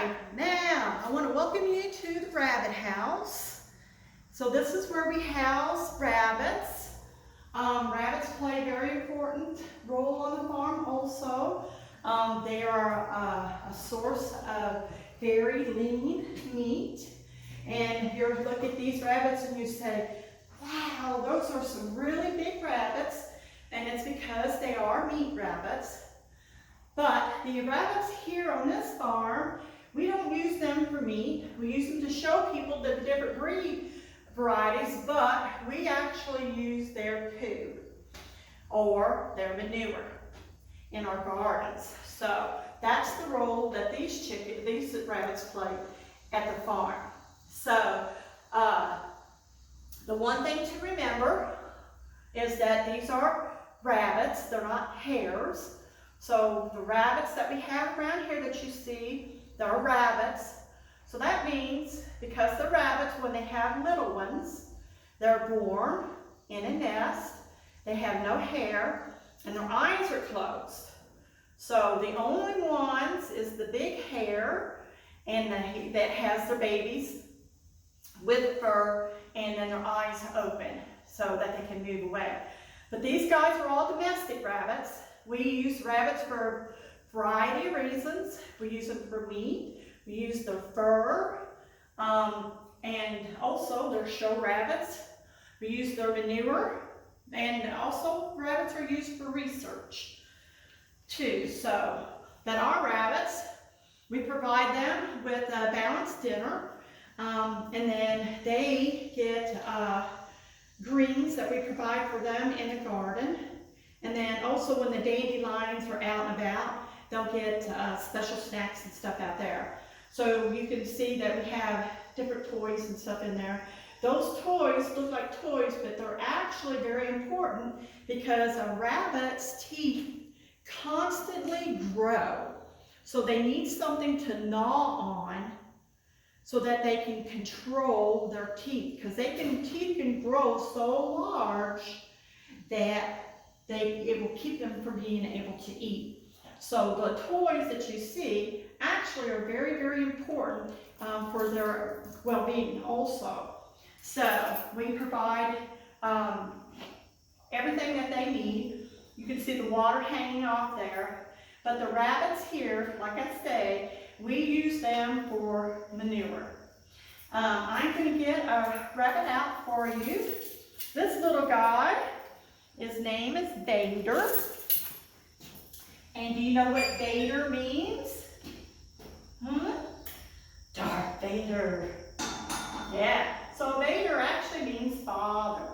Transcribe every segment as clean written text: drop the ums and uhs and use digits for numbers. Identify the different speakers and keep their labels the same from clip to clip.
Speaker 1: Hi, now I want to welcome you to the rabbit house. So this is where we house rabbits. Rabbits play a very important role on the farm also. They are a source of very lean meat. And you look at these rabbits and you say, wow, those are some really big rabbits. And it's because they are meat rabbits. But the rabbits here on this farm, we don't use them for meat. We use them to show people the different breed varieties, but we actually use their poo or their manure in our gardens. So that's the role that these rabbits play at the farm. So the one thing to remember is that these are rabbits, they're not hares. So the rabbits that we have around here that you see, they're rabbits. So that means because the rabbits, when they have little ones, they're born in a nest, they have no hair, and their eyes are closed. So the only ones is the big hare and that has their babies with fur, and then their eyes open so that they can move away. But these guys are all domestic rabbits. We use rabbits for a variety of reasons. We use them for meat, we use their fur, and also they're show rabbits. We use their manure, and also rabbits are used for research too. So, but our rabbits, we provide them with a balanced dinner, and then they get greens that we provide for them in the garden. And then also when the dandelions are out and about, they'll get special snacks and stuff out there. So you can see that we have different toys and stuff in there. Those toys look like toys, but they're actually very important because a rabbit's teeth constantly grow. So they need something to gnaw on so that they can control their teeth. Because teeth can grow so large that it will keep them from being able to eat. So the toys that you see actually are very, very important for their well-being also. So we provide everything that they need. You can see the water hanging off there. But the rabbits here, like I say, we use them for manure. I'm going to get a rabbit out for you. This little guy, his name is Vader. And do you know what Vader means? Darth Vader. Yeah, so Vader actually means father.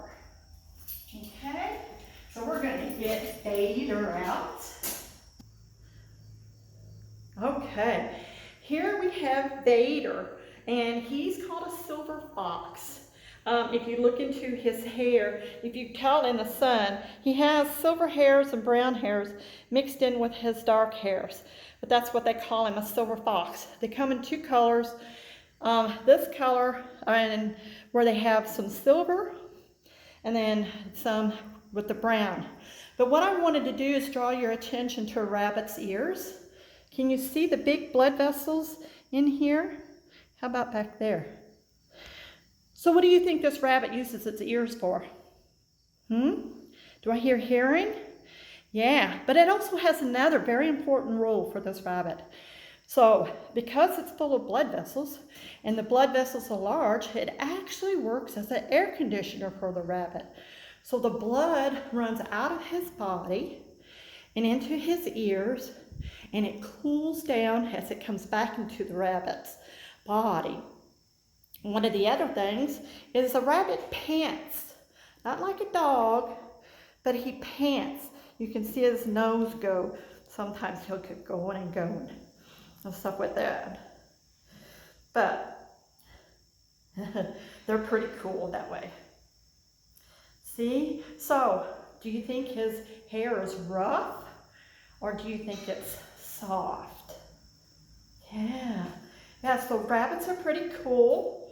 Speaker 1: Okay, so we're going to get Vader out. Okay, here we have Vader, and he's called a silver fox. If you look into his hair, if you tell in the sun, he has silver hairs and brown hairs mixed in with his dark hairs. But that's what they call him, a silver fox. They come in two colors. This color, and where they have some silver, and then some with the brown. But what I wanted to do is draw your attention to a rabbit's ears. Can you see the big blood vessels in here? How about back there? So what do you think this rabbit uses its ears for? Do I hear hearing? Yeah, but it also has another very important role for this rabbit. So because it's full of blood vessels, and the blood vessels are large, it actually works as an air conditioner for the rabbit. So the blood runs out of his body and into his ears, and it cools down as it comes back into the rabbit's body. One of the other things is a rabbit pants, not like a dog, but he pants. You can see his nose go. Sometimes he'll get going and going and stuff with that. But they're pretty cool that way. See? So, do you think his hair is rough, or do you think it's soft? Yeah, so rabbits are pretty cool.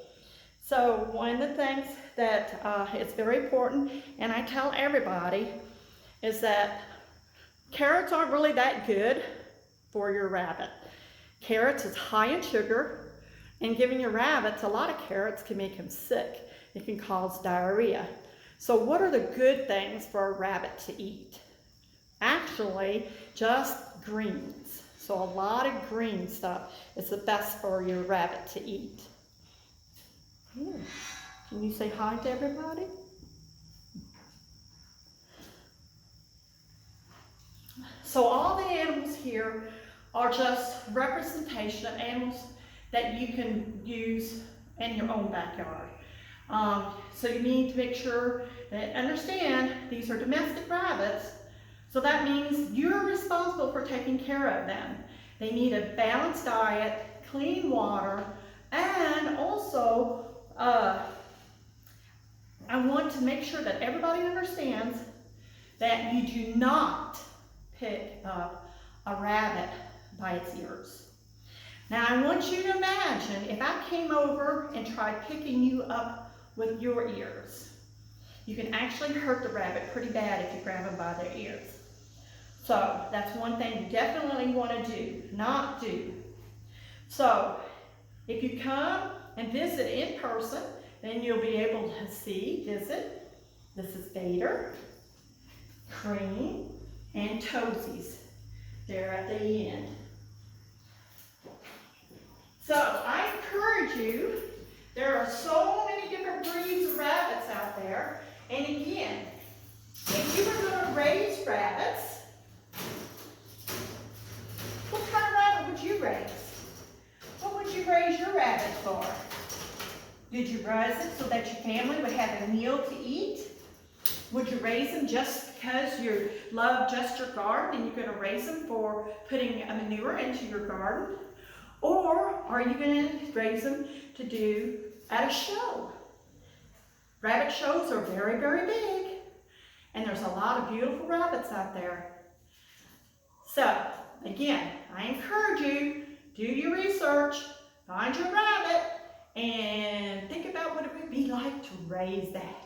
Speaker 1: So one of the things that is very important, and I tell everybody, is that carrots aren't really that good for your rabbit. Carrots is high in sugar, and giving your rabbits a lot of carrots can make them sick. It can cause diarrhea. So what are the good things for a rabbit to eat? Actually, just greens. So a lot of green stuff is the best for your rabbit to eat. Can you say hi to everybody? So all the animals here are just representation of animals that you can use in your own backyard. So you need to make sure that understand these are domestic rabbits. So that means you're responsible for taking care of them. They need a balanced diet, clean water, and also I want to make sure that everybody understands that you do not pick up a rabbit by its ears. Now I want you to imagine if I came over and tried picking you up with your ears. You can actually hurt the rabbit pretty bad if you grab them by their ears. So that's one thing you definitely want to not do. So if you come and visit in person, then you'll be able to visit. This is Vader, Cream, and Toesies. They're at the end. So I encourage you, there are so many different breeds of rabbits out there. And again, if you were going to raise rabbits, what kind of rabbit would you raise? What would you raise your rabbit for? Did you raise it so that your family would have a meal to eat? Would you raise them just because you love just your garden and you're going to raise them for putting a manure into your garden? Or are you going to raise them to do at a show? Rabbit shows are very, very big, and there's a lot of beautiful rabbits out there. So, again, I encourage you, do your research, find your rabbit, and think about what it would be like to raise that.